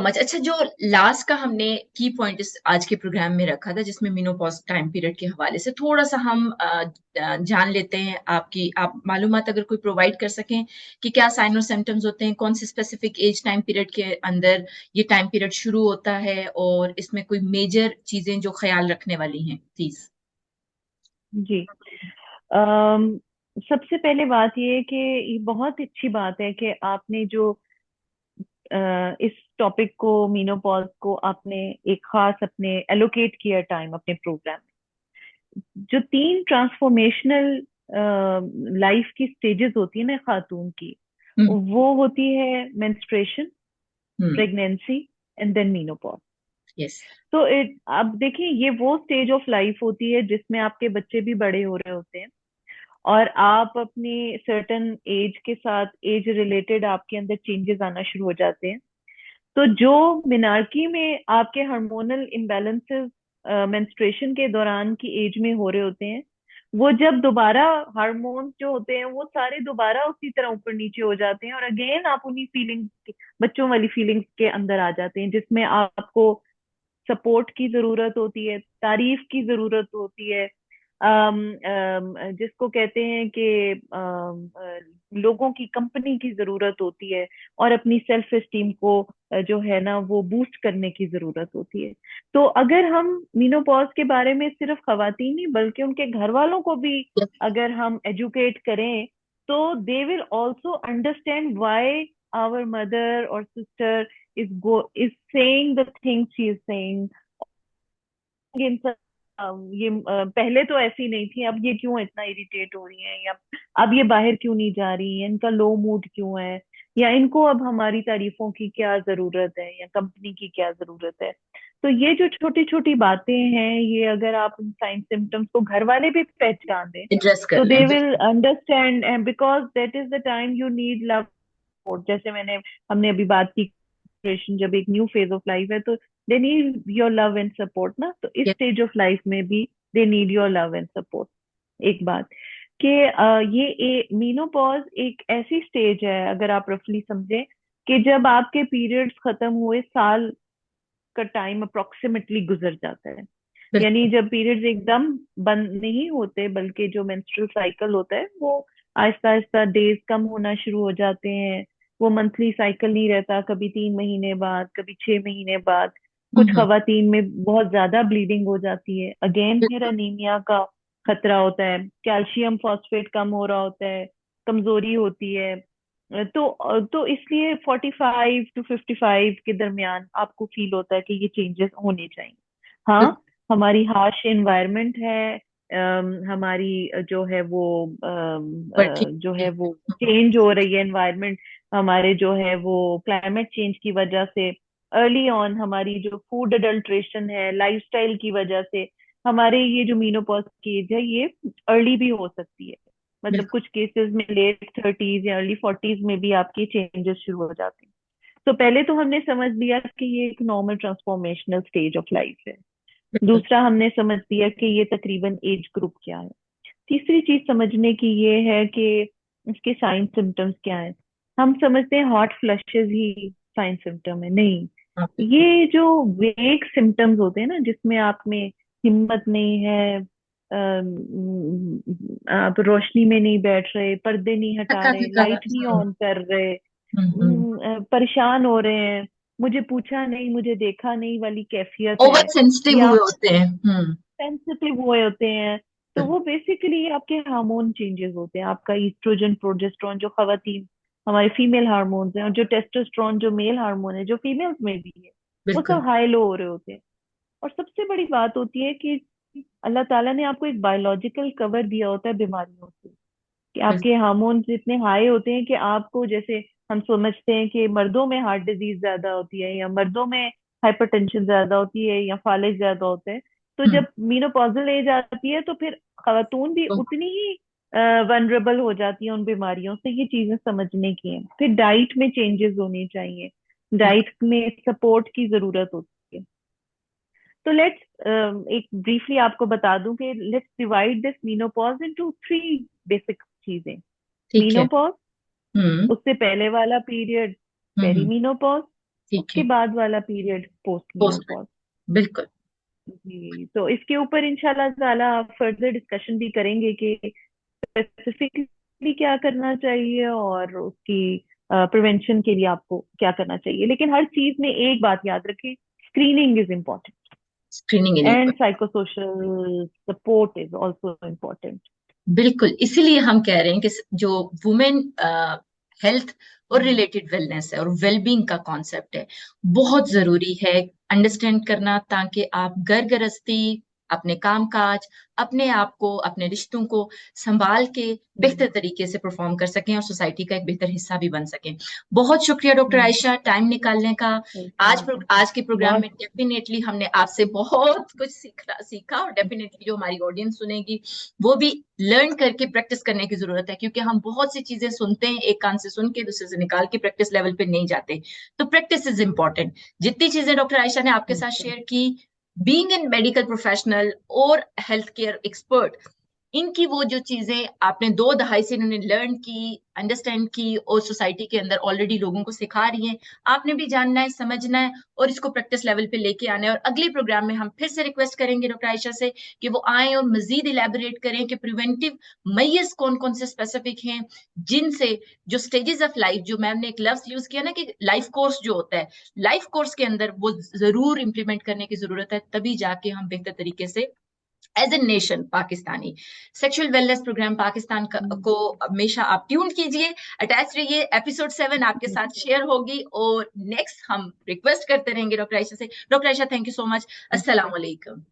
Much अच्छा, जो last का हमने की पॉइंट इस आज के प्रोग्राम में रखा था, जिसमें मेनोपॉज टाइम पीरियड के हवाले से थोड़ा सा हम जान लेते हैं। आप मालूमात अगर कोई प्रोवाइड कर सकें कि क्या साइन और सिम्टम्स होते हैं, कौन से स्पेसिफिक एज टाइम पीरियड के अंदर ये टाइम पीरियड शुरू होता है, और इसमें कोई मेजर चीजें जो ख्याल रखने वाली हैं, प्लीज। जी। अम, सबसे पहले बात ये है कि ये बहुत अच्छी बात है कि आपने जो इस टॉपिक को, मीनोपॉज को, आपने एक खास अपने एलोकेट किया टाइम अपने प्रोग्राम में। जो तीन ट्रांसफॉर्मेशनल लाइफ की स्टेजेस होती है ना खातून की, हम्म। वो होती है menstruation, hmm. Pregnancy and then menopause. Yes. तो अब देखिए, ये वो स्टेज ऑफ लाइफ होती है जिसमें आपके बच्चे भी बड़े हो रहे होते हैं, और आप अपनी सर्टन एज के साथ एज रिलेटेड आपके अंदर चेंजेस आना शुरू हो जाते हैं। तो जो मिनार्की में आपके हार्मोनल इम्बैलेंसेस मेंस्ट्रुएशन के दौरान की एज में हो रहे होते हैं, वो जब दोबारा हार्मोन्स जो होते हैं वो सारे दोबारा उसी तरह ऊपर नीचे हो जाते हैं, और अगेन आप उन्हीं फीलिंग्स, बच्चों वाली फीलिंग्स के अंदर आ जाते हैं, जिसमें आपको सपोर्ट की जरूरत होती है, तारीफ की जरूरत होती है, जिसको कहते हैं कि लोगों की कंपनी की जरूरत होती है, और अपनी सेल्फ एस्टीम को जो है ना वो बूस्ट करने की जरूरत होती है। तो अगर हम मीनोपॉज के बारे में सिर्फ खवातीन नहीं बल्कि उनके घर वालों को भी अगर हम एजुकेट करें, तो they will also understand why our mother और sister is saying the things she is saying। इन सब पहले तो ऐसी नहीं थी, अब ये क्यों इतना इरिटेट हो रही है, या अब ये बाहर क्यों नहीं जा रही है, इनका लो मूड क्यों है, या इनको अब हमारी तारीफों की क्या जरूरत है, या कंपनी की क्या जरूरत है। तो ये जो छोटी छोटी बातें हैं, ये अगर आप इन साइन सिम्टम्स को घर वाले भी पहचान दें, एड्रेस कर तो लें। They will understand, and because that is the time you need love support. जैसे हमने अभी बात की, जब एक न्यू फेज ऑफ लाइफ है, तो they need your love and support ना। तो इस यस। स्टेज ऑफ लाइफ में भी they need your love and support. एक बात कि ये मीनोपॉज एक ऐसी स्टेज है, अगर आप रफली समझें, कि जब आपके पीरियड्स खत्म हुए साल का टाइम अप्रोक्सीमेटली गुजर जाता है। यानी बिल्कुल। जब पीरियड्स एकदम बंद नहीं होते, बल्कि जो मेंस्ट्रुअल साइकिल होता है वो आहिस्ता आहिस्ता डेज कम होना शुरू हो जाते हैं। वो मंथली साइकिल नहीं रहता, कभी 3 महीने बाद, कभी 6 महीने बाद। कुछ हम्म। खवातीन में बहुत ज्यादा ब्लीडिंग हो जाती है, अगेन फिर अनीमिया का खतरा होता है, कैल्शियम फॉस्फेट कम हो रहा होता है, कमजोरी होती है। तो इसलिए 45 to 55 के दरमियान आपको फील होता है कि ये चेंजेस होने चाहिए। हाँ, हमारी हार्श एनवायरनमेंट है, हमारी जो है वो बट ठीक जो है। है वो चेंज हो रही है एनवायरनमेंट, हमारे जो है वो क्लाइमेट चेंज की वजह से। अर्ली ऑन हमारी जो फूड अडल्ट्रेशन है, लाइफस्टाइल की वजह से हमारे ये जो मीनोपॉज की एज है, ये अर्ली भी हो सकती है। मतलब बिल्कुल। कुछ केसेस में लेट 30s या अर्ली 40s में भी आपके चेंजेस शुरू हो जाते हैं। तो पहले तो हमने समझ लिया कि ये एक normal transformational stage of life है। बिल्कुल। दूसरा, हमने समझ लिया कि ये तकरीबन एज ग्रुप क्या है। तीसरी चीज समझने की ये है कि इसके साइन सिम्टम्स क्या है। हम समझते हैं हॉट फ्लशेस ही साइन सिम्टम है, नहीं। हाँ, बिल्कुल। ये जो वेग सिम्टम्स होते हैं ना, जिसमें आप में हिम्मत नहीं है, आप रोशनी में नहीं बैठ रहे, पर्दे नहीं हटा थका रहे, थका। लाइट नहीं ऑन कर रहे, हम्म। परेशान हो रहे हैं, मुझे पूछा नहीं, मुझे देखा नहीं वाली कैफियत है, ओवर सेंसिटिव या हुए होते हैं। सेंसिटिव हुए होते हैं, तो वो बेसिकली आपके हार्मोन चेंजेस होते हैं। आपका ईस्ट्रोजन प्रोजेस्टेरोन जो खवातीन हमारे फीमेल हार्मोन्स हैं, और जो टेस्टोस्टेरोन जो मेल हार्मोन है जो फीमेल्स में भी है, वो बिल्कुल। सब हाई लो हो रहे होते हैं। और सबसे बड़ी बात होती है कि अल्लाह ताला ने आपको एक बायोलॉजिकल कवर दिया होता है बीमारियों से, कि बिल्कुल। आपके हार्मोन्स इतने हाई होते हैं कि आपको, जैसे हम समझते हैं कि मर्दों में हार्ट डिजीज ज्यादा होती है, या मर्दों में हाइपरटेंशन ज्यादा होती है, या फालिज ज्यादा होते हैं, तो हम्म। जब मीनोपॉजल एज आती है तो फिर खातून भी तो उतनी ही वनरेबल हो जाती है उन बीमारियों से। ये चीजें समझने की हैं। फिर डाइट में चेंजेस होने चाहिए, बिल्कुल। डाइट में सपोर्ट की जरूरत होती है। तो लेट्स एक ब्रीफली आपको बता दूं कि let's divide this menopause into 3 basic चीजें। ठीक है। मीनोपॉज, हम्म। उससे पहले वाला पीरियड हम्म। पेरीमीनोपॉज, ठीक उसके है। बाद वाला पीरियड पोस्ट पोस्ट में। मेनोपॉज। बिल्कुल। जी, तो इसके ऊपर इंशाल्लाह ताला फर्दर डिस्कशन भी करेंगे कि स्पेसिफिकली क्या करना चाहिए और उसकी प्रिवेंशन के लिए आपको क्या करना चाहिए। लेकिन हर चीज में एक बात याद रखें, screening is important screening and enable. Psychosocial support is also important. बिल्कुल, इसीलिए हम कह रहे हैं कि जो वुमेन हेल्थ और रिलेटेड वेलनेस है और वेलबींग का कॉन्सेप्ट है, बहुत जरूरी है अंडरस्टैंड करना, ताकि आप घर गृहस्थी, अपने काम काज, अपने आप को, अपने रिश्तों को संभाल के बेहतर तरीके से परफॉर्म कर सकें और सोसाइटी का एक बेहतर हिस्सा भी बन सकें। बहुत शुक्रिया डॉक्टर आयशा टाइम निकालने का। आज के प्रोग्राम में बहुत डेफिनेटली हमने आपसे बहुत कुछ सीखा और डेफिनेटली जो हमारी ऑडियंस सुनेगी वो भी लर्न करके प्रैक्टिस करने की जरूरत है, क्योंकि हम बहुत सी चीजें सुनते हैं, एक कान से सुन के दूसरे से निकाल के प्रैक्टिस लेवल पे नहीं जाते। तो प्रैक्टिस इज इंपॉर्टेंट। जितनी चीजें डॉक्टर आयशा ने आपके साथ शेयर की, बीइंग एन मेडिकल प्रोफेशनल और हेल्थ केयर एक्सपर्ट, इनकी वो जो चीजें आपने 2 दहाई से इन्होंने लर्न की, अंडरस्टैंड की और सोसाइटी के अंदर ऑलरेडी लोगों को सिखा रही हैं, आपने भी जानना है, समझना है और इसको प्रैक्टिस लेवल पे लेके आना है। और अगले प्रोग्राम में हम फिर से रिक्वेस्ट करेंगे डॉक्टर आयशा से कि वो आए और मजीद इलेबोरेट करें कि प्रिवेंटिव मैयर्स कौन कौन से स्पेसिफिक हैं, जिनसे जो स्टेजेस ऑफ लाइफ, जो मैम ने एक लफ्ज यूज किया ना कि लाइफ कोर्स जो होता है, लाइफ कोर्स के अंदर वो जरूर इंप्लीमेंट करने की जरूरत है, तभी जाके हम बेहतर तरीके से as a nation Pakistani sexual wellness program Pakistan को हमेशा आप ट्यून कीजिए, अटैच रहिए। एपिसोड 7 आपके साथ शेयर होगी और नेक्स्ट हम रिक्वेस्ट करते रहेंगे डॉक्टर आयशा से। Doctor Ayesha, thank you so much. अस्सलाम वालेकुम।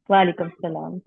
वालेकुम सलाम।